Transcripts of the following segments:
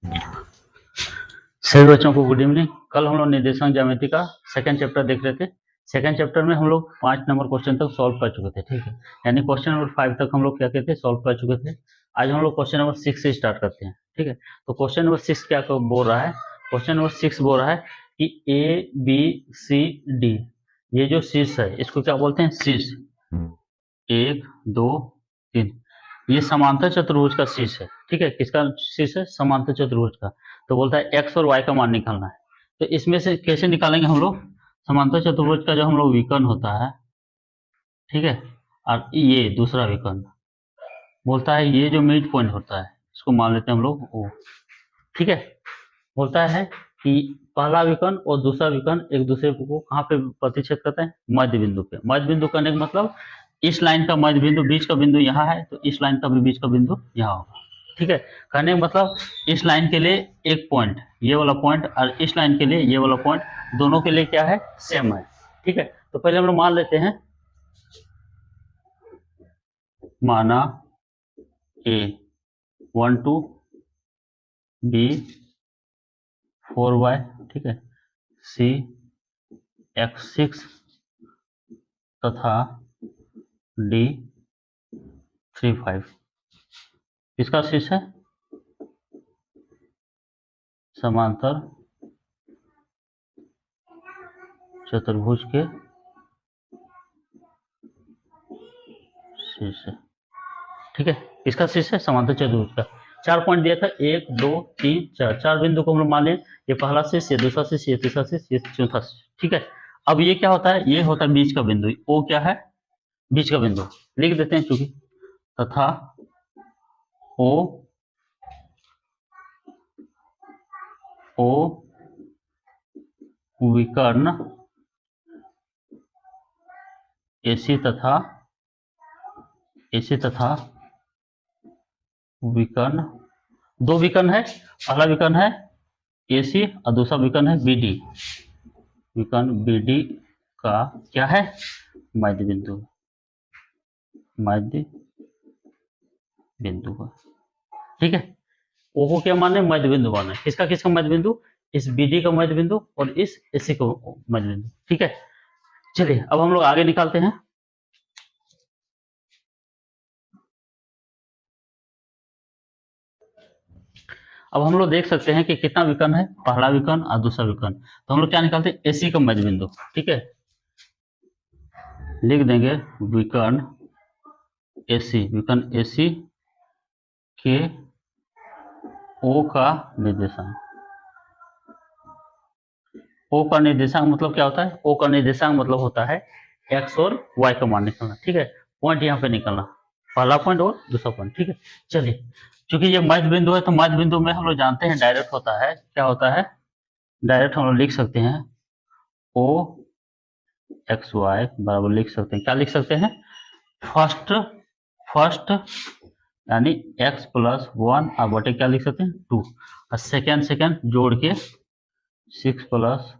सभी बच्चों को गुड इवनिंग। कल हम लोग निर्देशांक ज्यामिति का सेकंड चैप्टर देख रहे थे। सेकंड चैप्टर में हम लोग 5 नंबर क्वेश्चन तक सॉल्व कर चुके थे, ठीक है। यानी क्वेश्चन नंबर 5 तक हम लोग क्या कहते हैं, सॉल्व कर चुके थे। आज हम लोग क्वेश्चन नंबर 6 से स्टार्ट करते हैं, ठीक है। तो क्वेश्चन नंबर 6 क्या बोल रहा है, क्वेश्चन नंबर 6 बोल रहा है कि ए बी सी डी, ये जो शीर्ष है इसको क्या बोलते हैं, शीर्ष। 1 2 3, ये समांतर चतुर्भुज का शीर्ष है, ठीक है। किसका शीर्ष है, समांतर चतुर्भुज का। तो बोलता है एक्स और वाई का मान निकालना है। तो इसमें से कैसे निकालेंगे हम लोग, समांतर चतुर्भुज का जो हम लोग विकर्ण होता है, ठीक है, और ये दूसरा विकर्ण बोलता है, ये जो मिड पॉइंट होता है इसको मान लेते हैं हम लोग ओ, ठीक है। बोलता है कि पहला विकर्ण और दूसरा विकर्ण एक दूसरे को कहाँ पे प्रतिच्छेद करते हैं, मध्य बिंदु पे। मध्य बिंदु करने का मतलब इस लाइन का मध्य बिंदु, बीच का बिंदु यहाँ है, तो इस लाइन का भी बीच का बिंदु यहाँ होगा, ठीक है। कहने का मतलब इस लाइन के लिए एक पॉइंट, ये वाला पॉइंट, और इस लाइन के लिए ये वाला पॉइंट, दोनों के लिए क्या है, सेम है, ठीक है। तो पहले हम लोग मान लेते हैं, माना ए 1 2 बी 4y, ठीक है, सी x6 तथा डी 3 5। किसका शीर्ष है, समांतर चतुर्भुज के शीर्ष है, ठीक है। इसका शीर्ष है समांतर चतुर्भुज का। 4 पॉइंट दिया था, 1 2 3 4, 4 बिंदु को हम लोग मान लें। ये पहला शीर्ष, ये दूसरा शीर्ष, ये तीसरा शीर्ष, ये चौथा शीर्ष, ठीक है। अब ये क्या होता है, ये होता है बीच का बिंदु। ओ क्या है, बीच का बिंदु लिख देते हैं, चूंकि तथा ओ ओ विकर्ण एसी तथा विकर्ण, दो विकर्ण है, पहला विकर्ण है एसी और दूसरा विकर्ण है बीडी। विकर्ण बीडी का क्या है, मध्य बिंदु, मध्य बिंदु का, ठीक है। ओ को क्या माने, मध्य बिंदु माने। किसका किसका मध्य बिंदु, इस बीडी का मध्य बिंदु और इस एसी का मध्य बिंदु, ठीक है। चलिए अब हम लोग आगे निकालते हैं। अब हम लोग देख सकते हैं कि कितना विकर्ण है, पहला विकर्ण और दूसरा विकर्ण। तो हम लोग क्या निकालते हैं, एसी का मध्य बिंदु, ठीक है। लिख देंगे विकर्ण एसी, विकर्ण एसी के ओ का निर्देशांक। ओ का निर्देशांक मतलब क्या होता है, ओ का निर्देशांक मतलब होता है एक्स और वाई का मान निकालना, ठीक है। पॉइंट यहाँ पे निकालना, पहला पॉइंट और दूसरा पॉइंट, ठीक है। चलिए चूंकि ये मध्य बिंदु है, तो मध्य बिंदु में हम लोग जानते हैं डायरेक्ट होता है, क्या होता है, डायरेक्ट हम लोग लिख सकते हैं ओ एक्स वाई बराबर, लिख सकते हैं, क्या लिख सकते हैं, फर्स्ट यानी x प्लस 1 और बटे क्या लिख सकते हैं 2, और सेकेंड जोड़ के 6 प्लस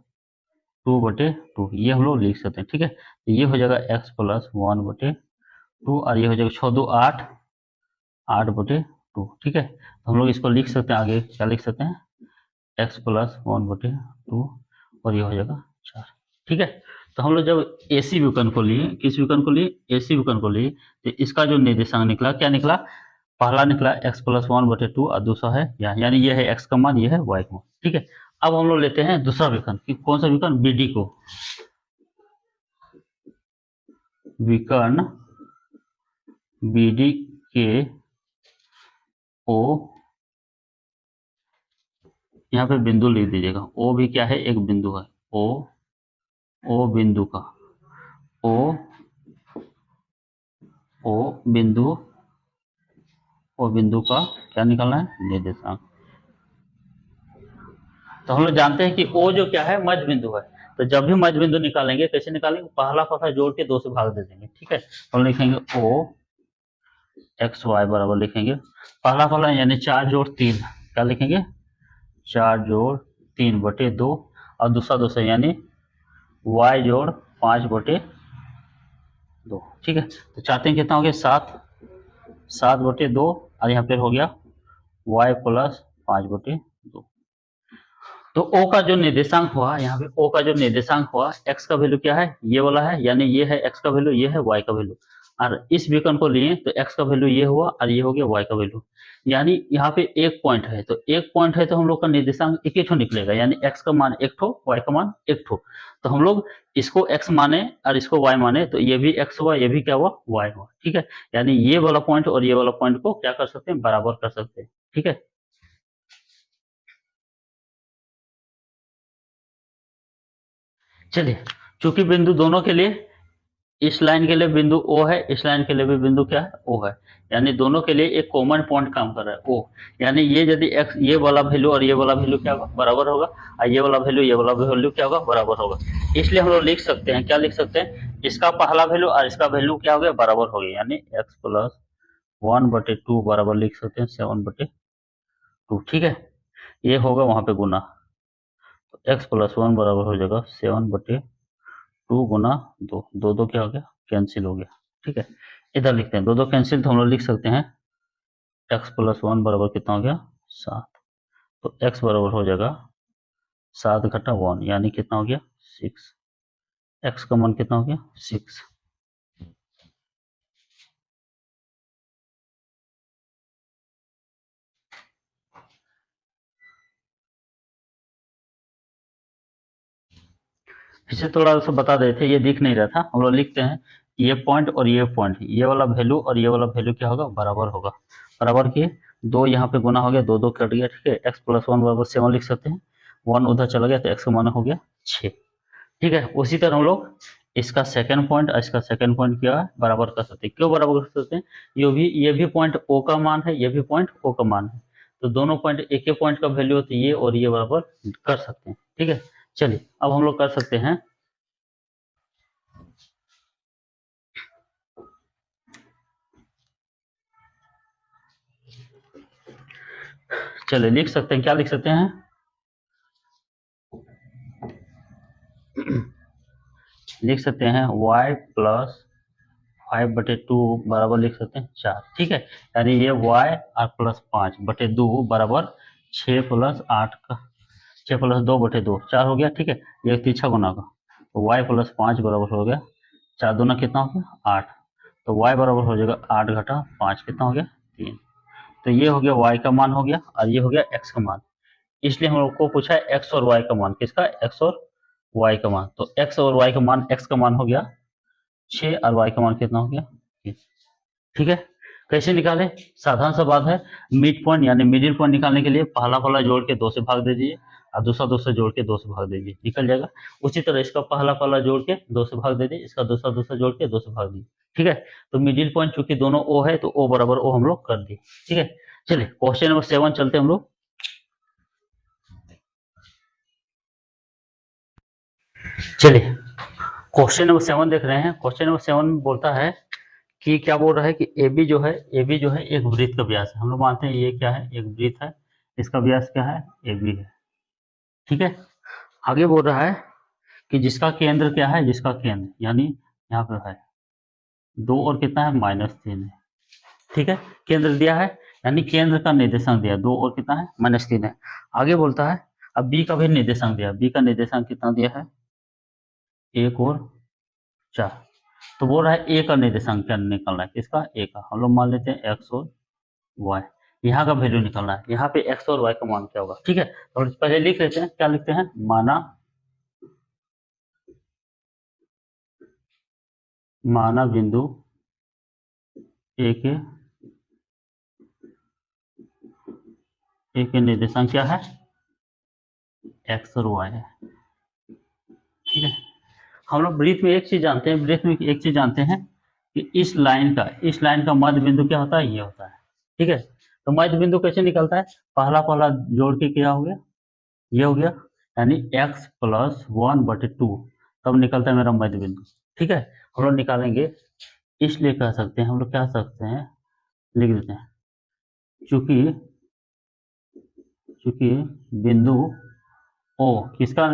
2 बटे 2, ये हम लोग लिख सकते हैं, ठीक है। तो ये हो जाएगा x प्लस 1 बटे 2, और ये हो जाएगा 6 2 8, 8 बटे 2, ठीक है। तो हम लोग इसको लिख सकते हैं, आगे क्या लिख सकते हैं, x प्लस 1 बटे 2, और ये हो जाएगा 4, ठीक है। तो हम लोग जब एसी विकर्ण को लिए, किस विकर्ण को लिए, एसी विकर्ण को लिए, तो इसका जो निर्देशांक निकला, क्या निकला, पहला निकला x प्लस 1 बटे 2 और दूसरा है यानी ये है x का मान, ये है y का मान, ठीक है। अब हम लोग लेते हैं दूसरा विकर्ण, कि कौन सा विकर्ण, बीडी को। विकर्ण बीडी के ओ, यहाँ पे बिंदु लिख दीजिएगा, ओ भी क्या है, एक बिंदु है, ओ बिंदु का, ओ बिंदु, ओ बिंदु का क्या निकालना है, निर्देशांक। तो हम लोग जानते हैं कि ओ जो क्या है, मध्य बिंदु है। तो जब भी मध्य बिंदु निकालेंगे, कैसे निकालेंगे, पहला जोड़ के 2 से भाग दे देंगे, ठीक है। हम लिखेंगे ओ एक्स वाई बराबर, लिखेंगे पहला यानी 4 जोड़ 3, क्या लिखेंगे, 4 जोड़ 3 बटे 2, और दूसरा यानी y जोड़ 5 बटे 2, ठीक है। तो चाहते हैं कितना हो गया, 7 बटे 2, और यहाँ पे हो गया y प्लस 5 बटे 2। तो ओ का जो निर्देशांक हुआ यहाँ पे, ओ का जो निर्देशांक हुआ, एक्स का वैल्यू क्या है, ये वाला है, यानी ये है एक्स का वैल्यू, ये है वाई का वैल्यू। और इस विकर्ण को लिए तो एक्स का वैल्यू ये हुआ और ये हो गया वाई का वैल्यू। यानी यहाँ पे एक पॉइंट है, तो एक पॉइंट है तो हम लोग का निर्देशांक एक ही ठो निकलेगा, यानी एक्स का मान एक ठो, वाई का मान एक ठो। तो हम लोग इसको एक्स माने और इसको वाई माने, तो ये भी एक्स हुआ, ये भी क्या हुआ, वाई हुआ। ठीक है, यानी ये वाला पॉइंट और ये वाला पॉइंट को क्या कर सकते हैं, बराबर कर सकते हैं। ठीक है, चलिए, चूंकि बिंदु दोनों के लिए, इस लाइन के लिए बिंदु ओ है, इस लाइन के लिए भी बिंदु क्या है, ओ है, यानी दोनों के लिए एक कॉमन पॉइंट काम कर रहा है ओ। यानी ये यदि एक्स, ये वाला वैल्यू और ये वाला वैल्यू क्या होगा, बराबर होगा, और ये वाला वैल्यू, ये वाला वैल्यू क्या होगा, बराबर होगा। इसलिए हम लोग लिख सकते हैं, क्या लिख सकते हैं, इसका पहला वैल्यू और इसका वैल्यू क्या हो गया, बराबर हो गया, यानी एक्स प्लस 1/2 बराबर लिख सकते हैं 7/2। ठीक है, ये होगा वहां पे गुना, तो एक्स प्लस 1 बराबर हो जाएगा 7/2 गुना 2, दो दो क्या हो गया, कैंसिल हो गया। ठीक है, इधर लिखते हैं, दो दो कैंसिल, तो हम लोग लिख सकते हैं एक्स प्लस 1 बराबर कितना हो गया, 7। तो एक्स बराबर हो जाएगा 7 घटा 1, यानी कितना हो गया, 6। एक्स का मान कितना हो गया, 6। इसे थोड़ा सा बता देते थे, ये दिख नहीं रहा था, हम लोग लिखते हैं ये पॉइंट और ये पॉइंट, ये वाला वैल्यू और ये वाला वैल्यू क्या होगा, बराबर होगा। बराबर किए, दो यहाँ पे गुना हो गया, दो दो कट गया। ठीक है, एक्स प्लस 1 बराबर 7 लिख सकते हैं, 1 उधर चला गया तो एक्स का मान हो गया 6। ठीक है, उसी तरह हम लोग इसका सेकंड पॉइंट और इसका सेकंड पॉइंट क्या है, बराबर कर सकते हैं। क्यों बराबर कर सकते हैं, ये भी पॉइंट ओ का मान है, ये भी पॉइंट ओ का मान है, तो दोनों पॉइंट एक ही पॉइंट का वैल्यू होती है, ये और ये बराबर कर सकते हैं। ठीक है, चलिए अब हम लोग कर सकते हैं, चलिए लिख सकते हैं, क्या लिख सकते हैं, लिख सकते हैं y प्लस 5/2 बराबर लिख सकते हैं 4। ठीक है, यानी ये y और प्लस 5/2 बराबर 6 प्लस 8 का, 6 प्लस 2/2, 4 हो गया। ठीक है, ये तीछा गुना का, तो y प्लस 5 बराबर हो गया 4 दूना कितना हो गया 8, तो y बराबर हो जाएगा 8 घटा 5 कितना हो गया 3। तो ये हो गया y का मान हो गया और ये हो गया x का मान। इसलिए हम लोग को पूछा है x और y का मान, किसका, x और y का मान। तो x और y का मान, x का मान हो गया 6 और y का मान कितना हो गया 3। ठीक है, कैसे निकाले, साधारण सा बात है, मिड पॉइंट यानी मिडिल पॉइंट निकालने के लिए पहला पहला जोड़ के 2 से भाग दे दीजिए और दूसरा दूसरा जोड़ के 2 से भाग दे दीजिए, निकल जाएगा। उसी तरह इसका पहला पहला जोड़ के 2 से भाग दे दीजिए, इसका दूसरा दूसरा जोड़ के 2 से भाग दीजिए। ठीक है, तो मिडिल पॉइंट चूंकि दोनों ओ है, तो ओ बराबर ओ हम लोग कर दिए। ठीक है, चलिए क्वेश्चन नंबर 7 चलते हैं हम लोग। चलिए क्वेश्चन नंबर 7 देख रहे हैं। क्वेश्चन नंबर 7 बोलता है कि, क्या बोल रहा है कि ए बी जो है एक वृत्त का व्यास है। हम लोग मानते हैं ये क्या है, एक वृत्त है, इसका व्यास क्या है, ए बी है। ठीक है, आगे बोल रहा है कि जिसका केंद्र क्या है, जिसका केंद्र यानी यहाँ पे है 2 और कितना है, -3 है। ठीक है, केंद्र दिया है, यानी केंद्र का निर्देशांक दिया 2 और कितना है, -3 है। आगे बोलता है, अब बी का भी निर्देशांक दिया, बी का निर्देशांक कितना दिया है, 1 और 4। तो बोल रहा है ए का निर्देशांक क्या निकालना है, किसका, ए का। हम लोग मान लेते हैं एक्स और वाई, यहाँ का वैल्यू निकालना है, यहाँ पे एक्स और वाई का मान क्या होगा। ठीक है, तो पहले लिख लेते हैं, क्या लिखते हैं, माना बिंदु ए के निर्देशांक क्या है, एक्स और वाई है। ठीक है, हम लोग वृत्त में एक चीज जानते हैं, वृत्त में एक चीज जानते हैं कि इस लाइन का मध्य बिंदु क्या होता है, ये होता है। ठीक है, तो मध्य बिंदु कैसे निकलता है, पहला पहला जोड़ के क्या हो गया, ये हो गया, यानी x प्लस 1/2, तब निकलता है मेरा मध्य बिंदु। ठीक है, हम लोग निकालेंगे, इसलिए कह सकते हैं, हम लोग क्या सकते हैं, लिख देते हैं, चूंकि चूंकि बिंदु ओ किसका,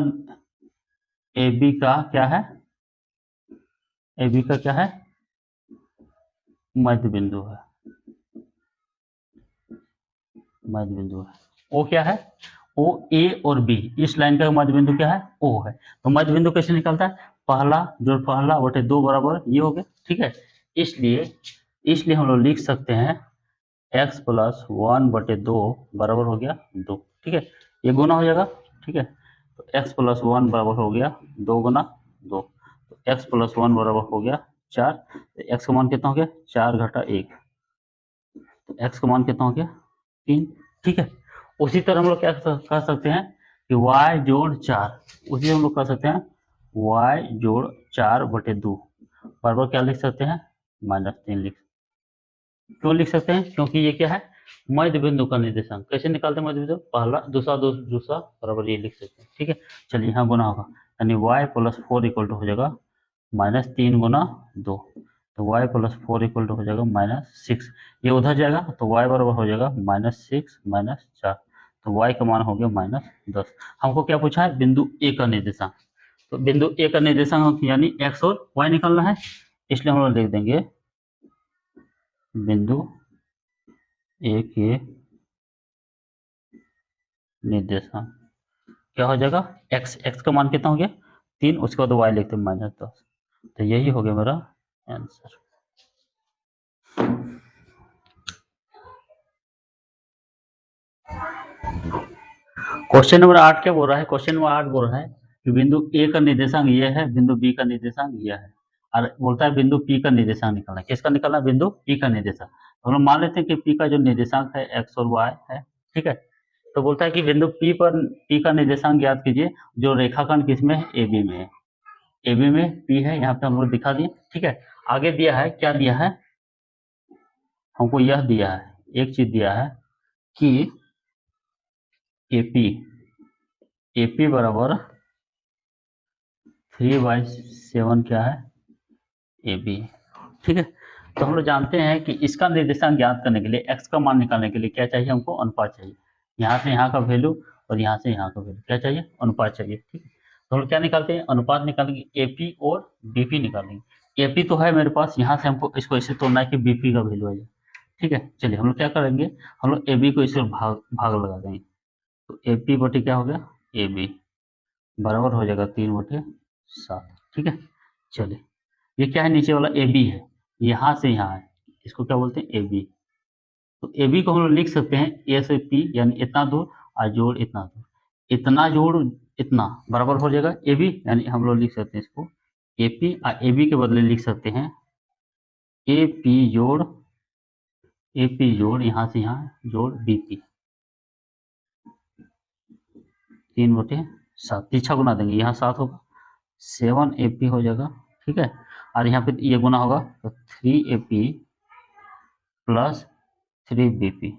ए बी का क्या है, ए बी का क्या है, मध्य बिंदु है, मध्य बिंदु है। ओ क्या है, ओ ए और बी, इस लाइन का मध्य बिंदु क्या है, ओ है। तो मध्य बिंदु कैसे निकलता है, पहला जोड़ पहला बटे 2 बराबर ये हो गया, ठीक है। इसलिए इसलिए हम लोग लिख सकते हैं x प्लस 1/2 बराबर हो गया 2, ठीक है। ये गुना हो जाएगा, ठीक है। तो x प्लस 1 बराबर हो गया 2 गुना 2, तो x प्लस 1 बराबर हो गया 4। तो x का मान कितना हो गया, 4 घटा 1, तो x का मान कितना हो गया 3, ठीक है। उसी तरह हम लोग क्या कह सकते हैं कि y जोड़ 4, उसी हम लोग कह सकते हैं y जोड़ 4/2 बराबर क्या लिख सकते हैं, -3 लिख। क्यों लिख सकते हैं, क्योंकि ये क्या है, मध्य बिंदु का निर्देशांक। कैसे निकालते हैं मध्य बिंदु, पहला दूसरा दूसरा बराबर ये लिख सकते हैं, ठीक है। चलिए यहाँ गुना होगा, यानी y प्लस 4 इक्वल टू हो जाएगा -3 गुना 2, तो y प्लस 4 इक्वल टू हो जाएगा -6। ये उधर जाएगा तो y बराबर हो जाएगा -6 -4, तो y का मान हो गया -10। हमको क्या पूछा है, बिंदु ए का निर्देशांक। तो बिंदु ए का निर्देशांक यानी x और y निकालना है, इसलिए हम लोग लिख देंगे बिंदु ए के निर्देशांक क्या हो जाएगा, x का मान कितना हो गया 3, उसके बाद y लिखते हैं -10। तो यही हो गया मेरा आंसर। क्वेश्चन नंबर 8 क्या बोल रहा है, क्वेश्चन नंबर 8 बोल रहा है कि बिंदु ए का निर्देशांक ये है, बिंदु बी का निर्देशांक ये है, और बोलता है बिंदु पी का निर्देशांक निकालना है। किसका निकालना है, बिंदु पी का निर्देशांक। तो हम लोग मान लेते हैं कि पी का जो निर्देशांक है एक्स और वाई है, ठीक है। तो बोलता है कि बिंदु पी का निर्देशांक ज्ञात कीजिए जो रेखाखंड किसमें है, ए बी में है। ए बी में पी है, यहाँ पे हम लोग दिखा दिए, ठीक है। आगे दिया है, क्या दिया है, हमको यह दिया है, एक चीज दिया है कि एपी बराबर 3/7 क्या है, ए बी, ठीक है। तो हम लोग जानते हैं कि इसका निर्देशांक ज्ञात करने के लिए, एक्स का मान निकालने के लिए क्या चाहिए, हमको अनुपात चाहिए। यहाँ से यहाँ का वैल्यू और यहाँ से यहाँ का वैल्यू क्या चाहिए, अनुपात चाहिए, ठीक है। तो हम लोग क्या निकालते हैं, अनुपात निकालेंगे, एपी और बीपी निकालेंगे। एपी तो है मेरे पास, यहाँ से हमको इसको ऐसे तोड़ना है कि बीपी का वैल्यू आ जाए, ठीक है। चलिए हम लोग क्या करेंगे, हम लोग ए बी को इसे भाग लगा देंगे। तो ए पी बटे क्या हो गया, ए बी बराबर हो जाएगा 3/7, ठीक है। चलिए ये क्या है, नीचे वाला ए बी है, यहाँ से यहाँ है, इसको क्या बोलते हैं, ए बी। तो ए बी को हम लोग लिख सकते हैं ए से पी, यानी इतना दूर और जोड़ इतना दूर, इतना जोड़ इतना बराबर हो जाएगा ए बी, यानी हम लोग लिख सकते हैं इसको ए पी, और ए बी के बदले लिख सकते हैं ए पी जोड़ यहाँ से यहाँ जोड़ बी पी, 3/7, पीछा गुना देंगे, यहाँ 7 होगा, 7 ए पी हो जाएगा, ठीक है। और यहाँ पे ये गुना होगा तो 3 A P plus 3 B P,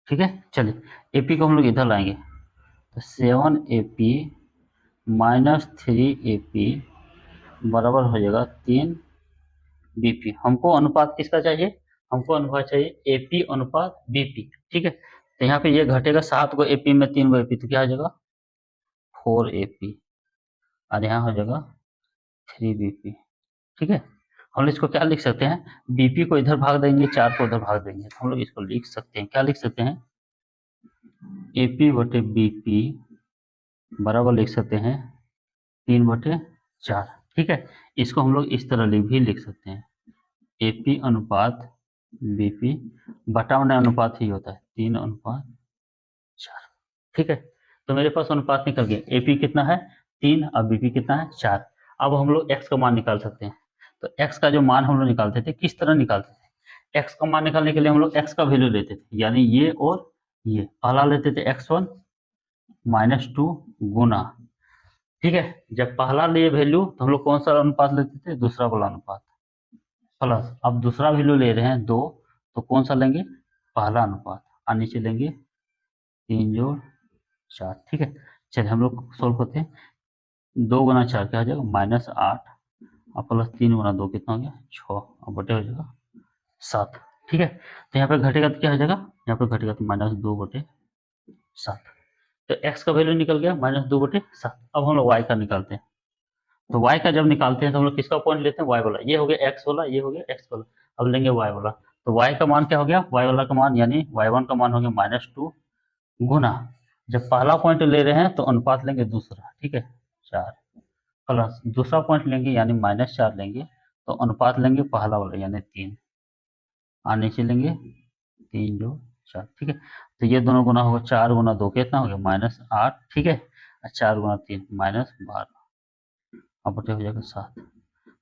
ठीक है। चलिए ए पी को हम लोग इधर लाएंगे, तो 7 A P minus 3 A P बराबर हो जाएगा 3 बी पी। हमको अनुपात किसका चाहिए, हमको अनुपात चाहिए ए पी अनुपात बी पी, ठीक है। तो यहाँ पे ये घटेगा, 7 को ए पी में 3 को ए पी, तो क्या हो जाएगा 4 ए पी, और यहाँ हो जाएगा 3 बी पी, ठीक है। हम लोग इसको क्या लिख सकते हैं, बीपी को इधर भाग देंगे, 4 को उधर भाग देंगे, तो हम लोग इसको लिख सकते हैं, क्या लिख सकते हैं, एपी बटे बीपी बराबर लिख सकते हैं 3/4, ठीक है। इसको हम लोग इस तरह भी लिख सकते हैं, एपी अनुपात बीपी बटा में अनुपात ही होता है 3/4, ठीक है। तो मेरे पास अनुपात निकल गया, एपी कितना है 3 और बीपी कितना है 4। अब हम लोग एक्स का मान निकाल सकते हैं। तो एक्स का जो मान हम लोग निकालते थे, किस तरह निकालते थे, एक्स का मान निकालने के लिए हम लोग एक्स का वैल्यू लेते थे, यानी ये और ये, पहला लेते थे x1 -2 गुना, ठीक है। जब पहला लिए वैल्यू तो हम लोग कौन सा अनुपात लेते थे, दूसरा वाला अनुपात, प्लस अब दूसरा वैल्यू ले रहे हैं 2, तो कौन सा लेंगे, पहला अनुपात, और नीचे लेंगे 3 जोड़ 4, ठीक है। चलिए हम लोग सोल्व करते हैं, 2 गुना 4 क्या हो जाएगा -8, और प्लस 3 गुना 2 कितना हो गया 6, और बटे हो जाएगा 7, ठीक है। तो यहाँ पे घटेगा तो क्या हो जाएगा, यहाँ पे घटेगा तो -2/7। तो x का वैल्यू निकल गया -2/7। अब हम लोग y का निकालते हैं। तो y का जब निकालते हैं तो हम लोग किसका पॉइंट लेते हैं, y वाला, ये हो गया x वाला, ये हो गया x वाला, अब लेंगे y वाला। तो y का मान क्या हो गया, y वाला का मान, यानी y1 का मान हो गया -2 गुना, जब पहला पॉइंट ले रहे हैं तो अनुपात लेंगे दूसरा, ठीक है, 4 प्लस दूसरा पॉइंट लेंगे यानी -4 लेंगे तो अनुपात लेंगे पहला वाला यानी 3, और नीचे लेंगे 3 जो 4, ठीक है। तो ये दोनों गुना होगा, 4 गुना 2 कितना हो गया -8, ठीक है, और 4 गुना 3 -12, अब बटे हो जाएगा 7,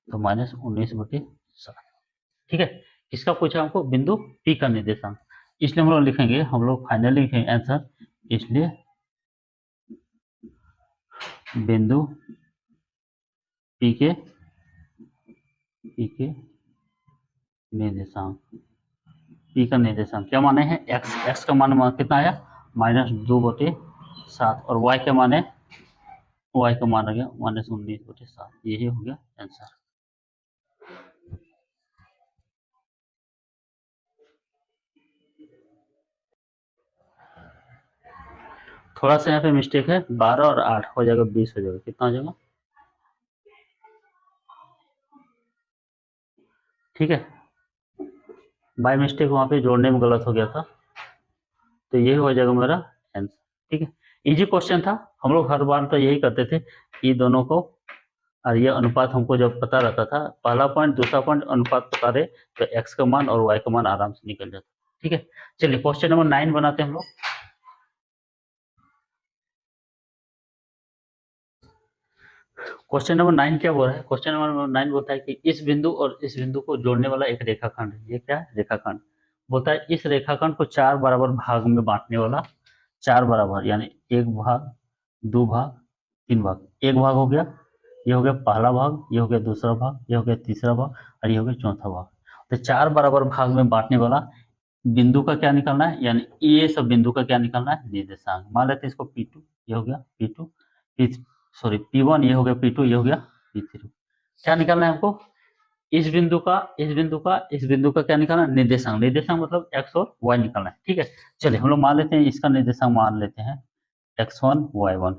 तो -19/7, ठीक है। इसका पूछा हमको बिंदु पी का निर्देशांक, इसलिए हम लोग लिखेंगे, हम लोग फाइनली लिखेंगे आंसर, इसलिए बिंदु पी के निर्देशांक, पी का निर्देशांक क्या माने हैं, एक्स का मान कितना आया -2/7, और वाई का मान आ गया -19/7, यही हो गया आंसर। थोड़ा सा यहाँ पे मिस्टेक है, 12 और 8 हो जाएगा 20 हो जाएगा, कितना हो जाएगा, ठीक है, बाय मिस्टेक वहाँ पे जोड़ने में गलत हो गया था, तो ये हो जाएगा मेरा आंसर, ठीक है। इजी क्वेश्चन था, हम लोग हर बार तो यही करते थे, ये दोनों को, और ये अनुपात हमको जब पता रहता था, पहला पॉइंट दूसरा पॉइंट अनुपात पता रहे तो एक्स का मान और वाई का मान आराम से निकल जाता, ठीक है। चलिए क्वेश्चन नंबर 9 बनाते हैं हम लोग। क्वेश्चन नंबर 9 क्या बोल रहा है, क्वेश्चन नंबर 9 बोलता है कि इस बिंदु और इस बिंदु को जोड़ने वाला एक रेखाखंड है, ये क्या है, रेखाखंड, बोलता है इस रेखाखंड को 4 बराबर भाग में बांटने वाला, 4 बराबर यानी 1 भाग 2 भाग 3 भाग, एक भाग हो गया, ये हो गया पहला भाग, ये हो गया दूसरा भाग, ये हो गया तीसरा भाग, और ये हो गया चौथा भाग, तो 4 बराबर भाग में बांटने वाला बिंदु का क्या निकालना है, यानी ये सब बिंदु का क्या निकालना है, निर्देशांक। मान लेते हैं इसको P2, ये हो गया P2, सॉरी P1, ये हो गया P2, ये हो गया P3, क्या निकालना है हमको, इस बिंदु का इस बिंदु का क्या निकालना है, निर्देशांक, निर्देशांक मतलब एक्स और वाई निकालना है, ठीक है। चलिए हम लोग मान लेते हैं इसका निर्देशांक मान लेते हैं x1 y1,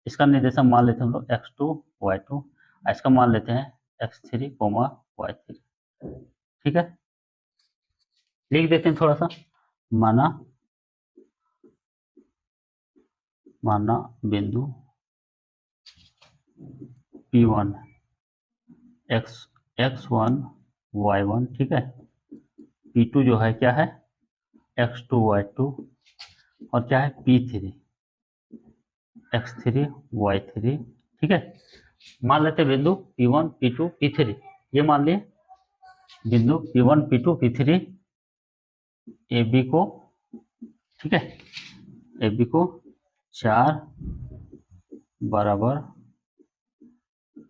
इसका निर्देशांक मान लेते हैं हम लोग x2 y2, इसका मान लेते हैं x3 y3, ठीक है। लिख देते हैं थोड़ा सा, माना बिंदु P1 x1 y1, ठीक है, P2 जो है क्या है x2 y2, और क्या है P3 x3 y3, ठीक है। मान लेते हैं बिंदु P1 P2 P3, ये मान लिए बिंदु P1 P2 P3 AB को, ठीक है, AB को 4 बराबर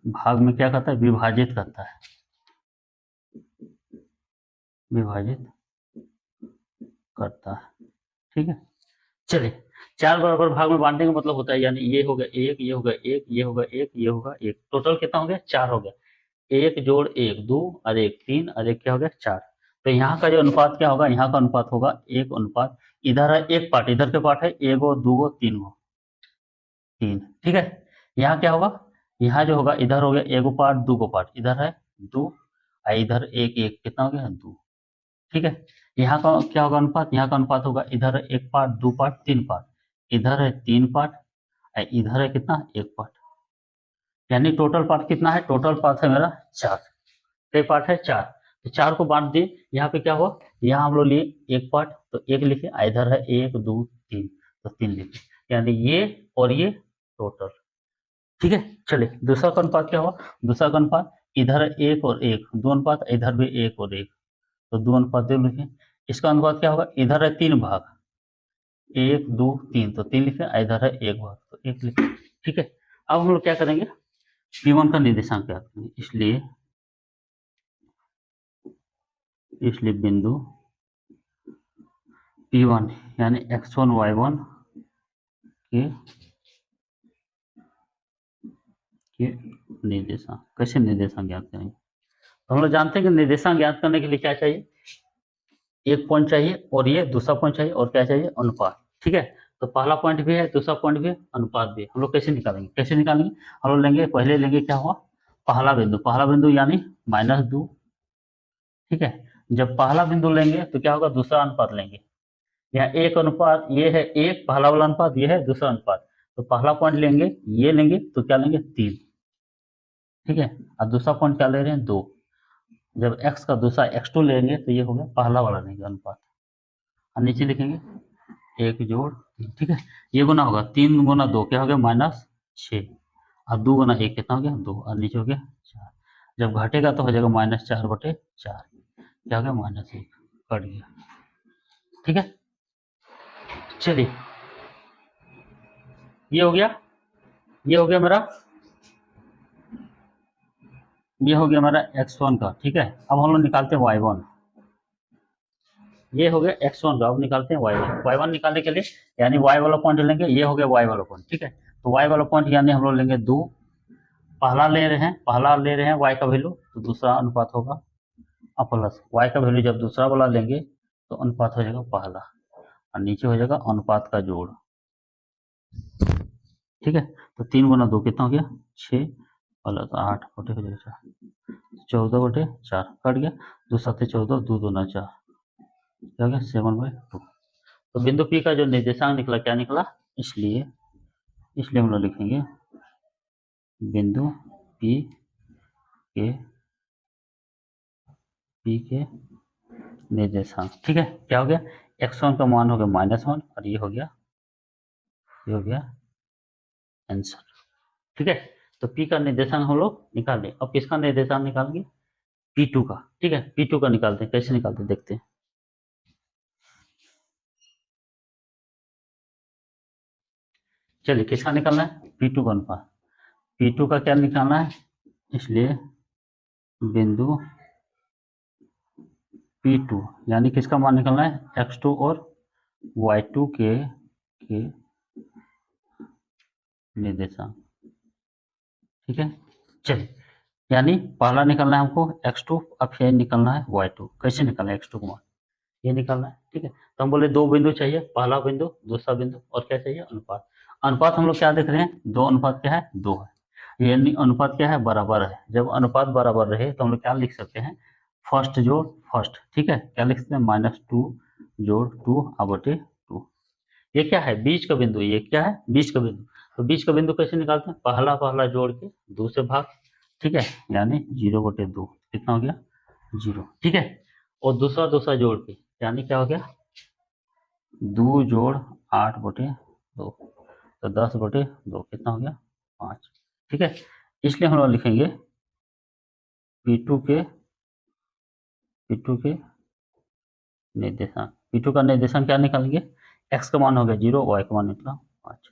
भाग में क्या करता है, विभाजित करता है, विभाजित करता है, ठीक है। चलिए 4 बराबर भाग में बांटने का मतलब होता है, यानी ये हो गया 1, ये हो गया 1, ये होगा 1, ये होगा 1, टोटल कितना हो गया 4 हो गया, 1 जोड़ 1 2 और 1 3 और 1 क्या हो गया 4, तो यहाँ का जो अनुपात क्या होगा, यहाँ का अनुपात होगा 1 अनुपात, इधर है एक पार्ट, इधर के पार्ट है 1 गो 2 गो 3 गो 3, ठीक है। यहाँ क्या होगा, यहाँ जो होगा इधर हो गया 1 गो पार्ट 2 गो पार्ट, इधर है 2 और इधर 1 1 कितना हो गया 2, ठीक है। यहाँ का क्या होगा अनुपात, यहाँ का अनुपात होगा इधर है 1 पार्ट 2 पार्ट 3 पार्ट, इधर है 3 पार्ट और इधर है कितना 1 पार्ट, यानी टोटल पार्ट कितना है, टोटल पार्ट है मेरा 4, कई पार्ट है 4, तो 4 को बांट दिए, यहाँ पे क्या हुआ, यहाँ हम लोग लिए 1 पार्ट तो 1 लिखे, इधर है 1 2 3 तो 3 लिखे, यानी ये और ये टोटल, ठीक है। चलिए दूसरा का अनुपात क्या हुआ, दूसरा का अनुपात इधर है 1 और 1 2 अनुपात, इधर भी 1 और 1 तो 2 अनुपात 2 लिखे, इसका अनुपात क्या होगा, इधर है 3 भाग 1 2 3 तो 3 लिखे, इधर है 1 भाग तो 1 लिखे, ठीक है। अब हम लोग क्या करेंगे, P1 का निर्देशांक ज्ञात करेंगे, इसलिए बिंदु P1 यानी x1 y1 के निर्देशांक, कैसे निर्देशांक ज्ञात करेंगे, तो हम लोग जानते हैं कि निर्देशांक ज्ञात करने के लिए क्या चाहिए, एक पॉइंट चाहिए और ये दूसरा पॉइंट चाहिए और क्या चाहिए, अनुपात, ठीक है। तो पहला पॉइंट भी है दूसरा पॉइंट भी है अनुपात भी है, हम लोग कैसे निकालेंगे, हम लोग लेंगे, पहले लेंगे क्या हुआ, पहला बिंदु यानी -2, ठीक है। जब पहला बिंदु लेंगे तो क्या होगा, दूसरा अनुपात लेंगे, यहाँ एक अनुपात ये है, एक पहला वाला अनुपात, ये है दूसरा अनुपात। तो पहला पॉइंट लेंगे, ये लेंगे तो क्या लेंगे 3, ठीक है। और दूसरा पॉइंट क्या ले रहे हैं 2। जब x का दूसरा x2 लेंगे तो ये हो गया पहला वाला लेंगे अनुपात। और नीचे लिखेंगे 1 जोड़ 3, ठीक है। ये गुना होगा 3 गुना 2 क्या हो गया -6, और 2 गुना 1 कितना हो गया 2, और नीचे हो गया 4। जब घटेगा तो हो जाएगा -4/4, क्या हो गया -1, कट गया, ठीक है। चलिए ये हो गया, ये हो गया मेरा, ये हो गया मेरा x1 का, ठीक है। अब हम लोग निकालते हैं y1। ये हो गया x1 का, अब निकालते हैं y1। y1 निकालने के लिए यानी y वाला पॉइंट लेंगे, ये हो गया y वाला पॉइंट, ठीक है। तो y वाला पॉइंट यानी हम लोग लेंगे 2, पहला ले रहे हैं, y का वैल्यू, तो दूसरा अनुपात होगा और प्लस y का वैल्यू जब दूसरा वाला लेंगे तो अनुपात हो जाएगा पहला, और नीचे हो जाएगा अनुपात का जोड़, ठीक है। तो 3 गुना 2 कितना हो गया 6, प्लस 8 बटे हो जाएगा 4, 14/4 कट गया, 2 7 14, 2 दूना 4, क्या हो गया 7/2। तो बिंदु P का जो निर्देशांक निकला क्या निकला, इसलिए हम लोग लिखेंगे बिंदु P के निर्देशांक, ठीक है। क्या हो गया x1 का मान हो गया -1, और ये हो गया आंसर, ठीक है। तो P का निर्देशांक हम लोग निकाल दें। अब किसका निर्देशांक निकालेंगे P2 का, ठीक है। P2 का निकालते हैं, कैसे निकालते हैं देखते हैं। चलिए किसका निकालना है P2 का अनुपात, P2 का क्या निकालना है, इसलिए बिंदु P2 यानी किसका मान निकालना है x2 और y2 के निर्देशांक, ठीक है। चलिए यानी पहला निकालना है हमको x2, अब फिर निकालना है y2। कैसे निकालना है x2 का मान, ये निकालना है, ठीक है। तो हम बोले 2 बिंदु चाहिए, पहला बिंदु दूसरा बिंदु, और क्या चाहिए अनुपात। अनुपात हम लोग क्या देख रहे हैं, 2 अनुपात क्या है 2 है, यानी अनुपात क्या है बराबर है। जब अनुपात बराबर रहे तो हम लोग क्या लिख सकते हैं फर्स्ट जोड़ फर्स्ट, ठीक है। क्या लिख सकते हैं -2 जोड़ 2/2। ये क्या है बीच का बिंदु, ये क्या है बीच का बिंदु। तो बीच का बिंदु कैसे निकालते हैं, पहला जोड़ के 2 से भाग, ठीक है, यानी 0/2 कितना हो गया 0, ठीक है। और दूसरा जोड़ के यानी क्या हो गया 2 जोड़ 8/2, तो 10/2 कितना हो गया 5, ठीक है। इसलिए हम लोग लिखेंगे P2 के निर्देशांक, P2 का निर्देशांक क्या निकालेंगे, x का मान हो गया 0, y का मान निकला 5,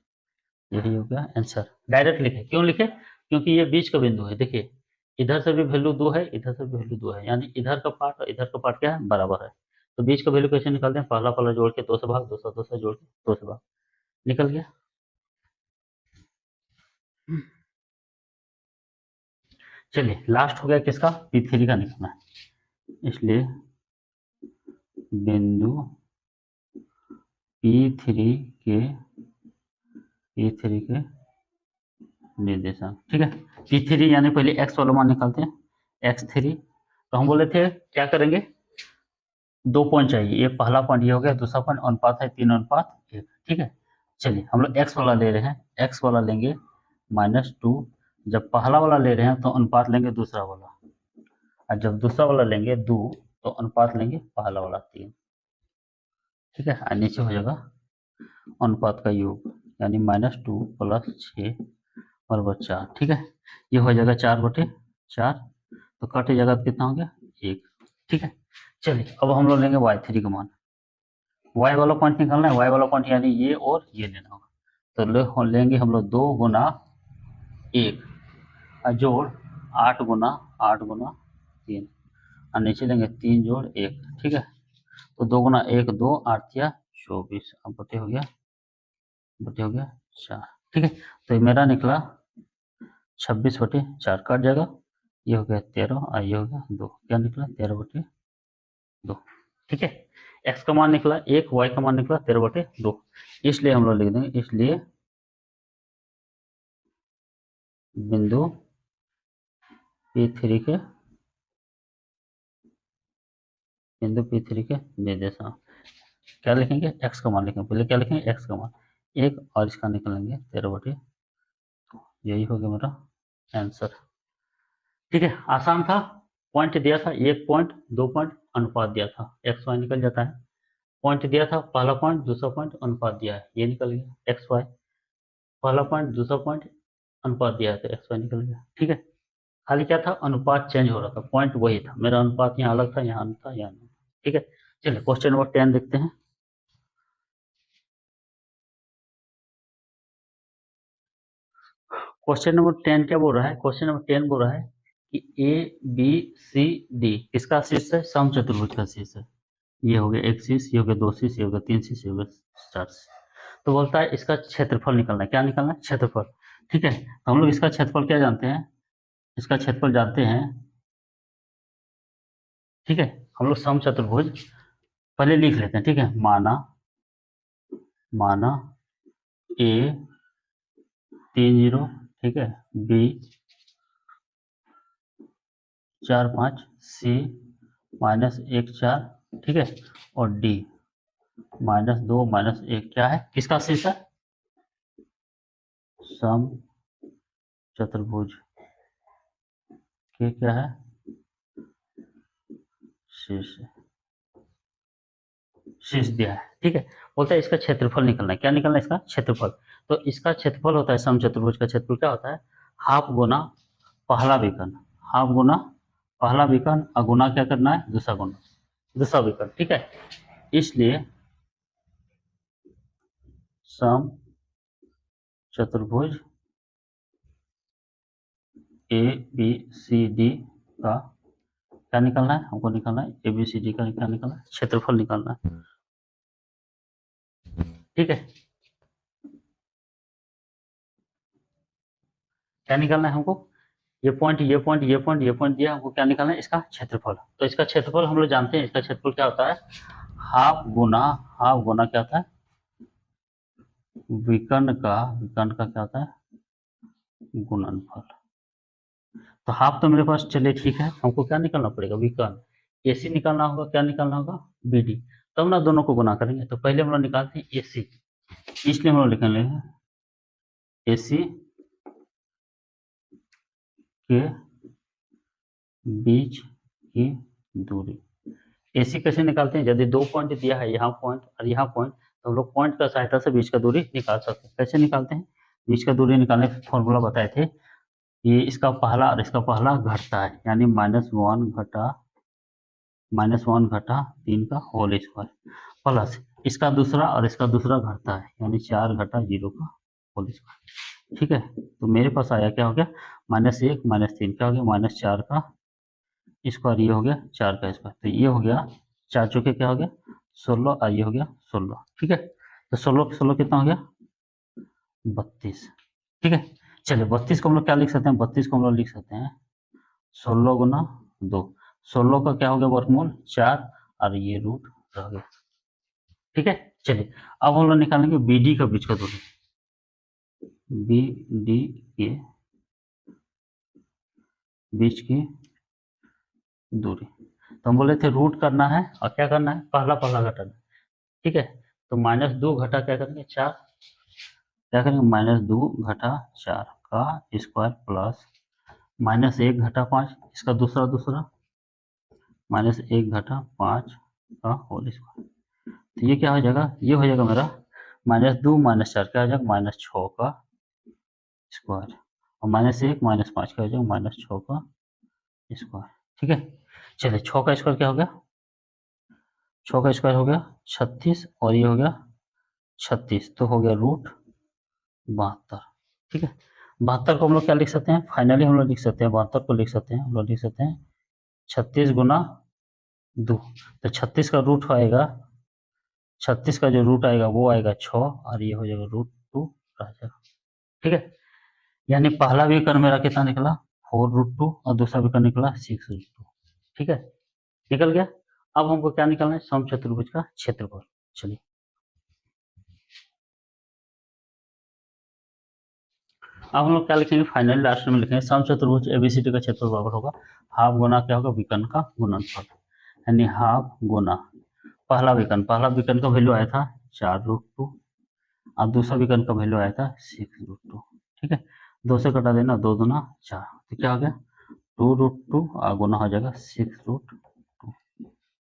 यही हो गया आंसर। डायरेक्ट लिखे, क्यों लिखे, क्योंकि ये बीच का बिंदु है। देखिए इधर से भी वैल्यू 2 है, इधर से भी वैल्यू 2 है, यानी इधर का पार्ट और इधर का पार्ट क्या है बराबर है। तो बीच का वैल्यू कैसे निकालते हैं, पहला जोड़ के 2 से भाग, दूसरा जोड़ के 2 से भाग, निकल गया। चलिए लास्ट हो गया किसका P3 का निकालना है, इसलिए बिंदु P3 के निर्देशांक, ठीक है। P3 यानी पहले x वाला मान निकालते हैं x3। तो हम बोले थे क्या करेंगे, 2 पॉइंट चाहिए, ये पहला पॉइंट ये हो गया, दूसरा पॉइंट अनुपात है 3:1, ठीक है। चलिए हम लोग x वाला ले रहे हैं, x वाला लेंगे -2, जब पहला वाला ले रहे हैं तो अनुपात लेंगे दूसरा वाला, और जब दूसरा वाला लेंगे 2 तो अनुपात लेंगे पहला वाला 3, ठीक है। और नीचे हो जाएगा अनुपात का योग, यानी -2 + 6 = 4, ठीक है। ये हो जाएगा 4/4, तो कट जाएगा तो कितना हो गया 1, ठीक है। चलिए अब हम लोग लेंगे y3 का मान, y वाला पॉइंट निकालना है, y वाला पॉइंट यानी ये और ये लेना होगा। तो लेंगे हम लोग 2 गुना 1 जोड़ 8 गुना 3, और नीचे लेंगे 3 जोड़ 1, ठीक है। तो 2 गुना 1 2, 8 या 24, अब बटे हो गया 4, ठीक है। तो मेरा निकला 26/4, कट जाएगा, ये हो गया 13 और ये हो गया 2, क्या निकला 13/2, ठीक है। x का मान निकला 1, y का मान निकला 13/2, इसलिए हम लोग लिख देंगे, इसलिए बिंदु P3 के निर्देशांक क्या लिखेंगे, एक्स का मान लिखेंगे, पहले क्या लिखेंगे, एक्स का मान 1 और इसका निकालेंगे 13/2, यही हो गया मेरा आंसर। ठीक है, आसान था। पॉइंट दिया था, 1 पॉइंट 2 पॉइंट अनुपात दिया था, एक्स वाई निकल जाता है। पॉइंट दिया था, पहला पॉइंट दूसरा पॉइंट अनुपात दिया है, ये निकल गया एक्स वाई। पहला पॉइंट दूसरा पॉइंट अनुपात दिया है तो एक्स वाई निकल गया। ठीक है, खाली क्या था, अनुपात चेंज हो रहा था, पॉइंट वही था, मेरा अनुपात यहाँ अलग था, यहाँ था, यहाँ नहीं। ठीक है, चलिए क्वेश्चन नंबर 10 देखते हैं। क्वेश्चन नंबर 10 क्या बोल रहा है, क्वेश्चन नंबर 10 बोल रहा है कि ए बी सी डी किसका शीर्ष है, समचतुर्भुज का शीर्ष है। ये हो गया 1 शीर्ष, ये हो गया 2 शीर्ष, ये हो गया 3 शीर्ष, ये हो गया 4 शीर्ष। तो बोलता है इसका क्षेत्रफल निकलना है, क्या निकलना है, क्षेत्रफल। ठीक है, तो हम लोग इसका क्षेत्रफल क्या जानते हैं, इसका क्षेत्रफल जानते हैं। ठीक है, हम लोग समचतुर्भुज पहले लिख लेते हैं। ठीक है, माना माना ए 3 0, ठीक है, बी 4 5, सी -1 4, ठीक है, और डी -2 -1 क्या है, किसका शीर्ष है, सम चतुर्भुज के क्या है, शीर्ष शीर्ष दिया है। ठीक है, बोलता है इसका क्षेत्रफल निकलना है, क्या निकलना है, इसका क्षेत्रफल। तो इसका क्षेत्रफल होता है, समचतुर्भुज का क्षेत्रफल क्या होता है, हाफ गुना पहला विकर्ण, हाफ गुना पहला विकर्ण और गुना क्या करना है, दूसरा गुना दूसरा विकर्ण। ठीक है, इसलिए सम चतुर्भुज ए बी सी डी का क्या निकलना है, हमको निकलना है ए बी सी डी का क्या निकलना है, क्षेत्रफल निकलना है। ठीक है, क्या निकलना है हमको, ये पॉइंट ये पॉइंट ये पॉइंट ये पॉइंट दिया, हमको क्या निकालना है, इसका क्षेत्रफल। तो इसका क्षेत्रफल हम लोग जानते हैं, इसका क्षेत्रफल क्या होता है, हाफ गुना क्या होता है, विकर्ण का क्या होता है, गुणनफल। तो हाफ तो मेरे पास, चलिए ठीक है, हमको क्या निकालना पड़ेगा, विकर्ण। एसी निकालना होगा, क्या निकालना होगा, बीडी। तब ना दोनों को गुना करेंगे। तो पहले हम लोग निकालते हैं एसी, इसलिए हम लोग लिख लेंगे एसी के बीच की दूरी। एसी कैसे निकालते हैं, यदि 2 पॉइंट दिया है, यहाँ पॉइंट और यहाँ पॉइंट, तो हम लोग पॉइंट का सहायता से बीच का दूरी निकाल सकते हैं। कैसे निकालते हैं, बीच का दूरी निकालने का फॉर्मूला बताए थे, ये इसका पहला और इसका पहला घटता है, यानी -1 घटा 3 का होल स्क्वायर, प्लस इसका दूसरा और इसका दूसरा घटता है, यानी 4 घटा 0 का होल स्क्वायर। ठीक है, तो मेरे पास आया क्या हो गया, -1 -3 क्या हो गया, -4 का स्क्वायर, ये हो गया 4 का स्क्वायर। तो ये हो गया 4 चौके क्या हो गया 16, और ये हो गया 16। ठीक है, तो 16 16 कितना हो गया 32। ठीक है, चलिए 32 को हम लोग क्या लिख सकते हैं, 32 को हम लोग लिख सकते हैं 16 गुना 2, 16 का क्या हो गया वर्गमूल 4, और ये रूट रह गया। ठीक है, चलिए अब हम लोग निकालेंगे बीडी का बीच का दूरी, बीडी के बीच की दूरी। तो हम बोले थे रूट करना है और क्या करना है, पहला पहला घटाना। ठीक है, तो -2 घटा क्या करेंगे 4, क्या करेंगे -2 घटा 4 का स्क्वायर, प्लस -1 घटा 5 इसका दूसरा -1 घटा 5 का होल स्क्वायर। तो ये क्या हो जाएगा, ये हो जाएगा मेरा -2 -4 क्या हो जाएगा -6 का स्क्वायर, और -1 -5 क्या हो जाएगा -6 का स्क्वायर। ठीक है, चलिए 6 का स्क्वायर क्या हो गया, 6 का स्क्वायर हो गया 36, और ये हो गया 36, तो हो गया रूट 72। ठीक है, 72 को हम लोग क्या लिख सकते हैं, फाइनली हम लोग लिख सकते हैं 72 को लिख सकते हैं, हम लोग लिख सकते हैं 36 गुना 2। तो 36 का रूट आएगा, 36 का जो रूट आएगा वो आएगा 6, और ये हो जाएगा √2 रह जाएगा। ठीक है, यानी पहला विकर्ण मेरा कितना निकला 4√2, और दूसरा विकर्ण निकला 6√2। ठीक है, निकल गया। अब हमको क्या निकालना है, समचतुर्भुज का क्षेत्रफल। चलिए अब हम लोग क्या लिखेंगे, फाइनली लास्ट में लिखेंगे समचतुर्भुज एबीसीडी का क्षेत्रफल बराबर होगा हाफ गुना क्या होगा, विकर्ण का गुणनफल, यानी हाफ गुना पहला विकर्ण का वैल्यू आया था 4√2 और दूसरा विकर्ण का वैल्यू आया था 6√2। ठीक है, 2 से कटा देना, 2 दूना 4, तो क्या हो गया 2√2 और गुना हो जाएगा 6√2।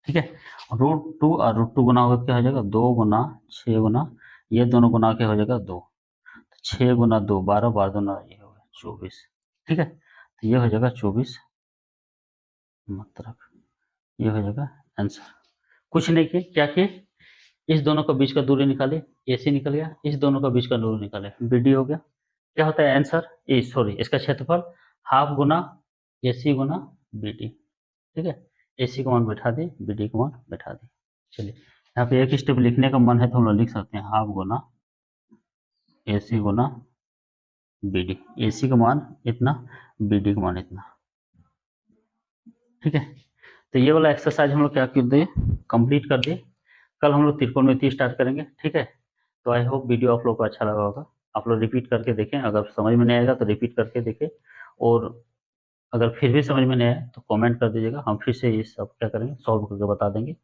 ठीक है, √2 और √2 गुना होगा क्या हो जाएगा 2 गुना 6 गुना, ये दोनों गुना क्या हो जाएगा 2, 6 गुना 2 12, 12 दूना ये हो गया 24। ठीक है, तो ये हो जाएगा 24 मतलब ये हो जाएगा आंसर। कुछ नहीं किए, क्या किए, इस दोनों का बीच का दूरी निकाले, AC निकल गया, इस दोनों का बीच का दूरी निकाले, BD हो गया। क्या होता है आंसर, सॉरी इसका क्षेत्रफल हाफ गुना AC गुना BD। ठीक है, AC का मान बैठा दे, BD का मान बैठा दे। चलिए यहाँ पे एक स्टेप लिखने का मन है तो हम लोग लिख सकते हैं हाफ गुना AC गुना BD। AC का मान इतना, BD का मान इतना। ठीक है, तो ये वाला एक्सरसाइज हम लोग क्या कर दिए, कंप्लीट कर दिए। कल हम लोग त्रिकोणमिति स्टार्ट करेंगे। ठीक है, तो आई होप वीडियो आप लोग को अच्छा लगा होगा। आप लोग रिपीट करके देखें, अगर समझ में नहीं आएगा तो रिपीट करके देखें, और अगर फिर भी समझ में नहीं आए तो कमेंट कर दीजिएगा, हम फिर से ये सब क्या करेंगे सॉल्व करके बता देंगे।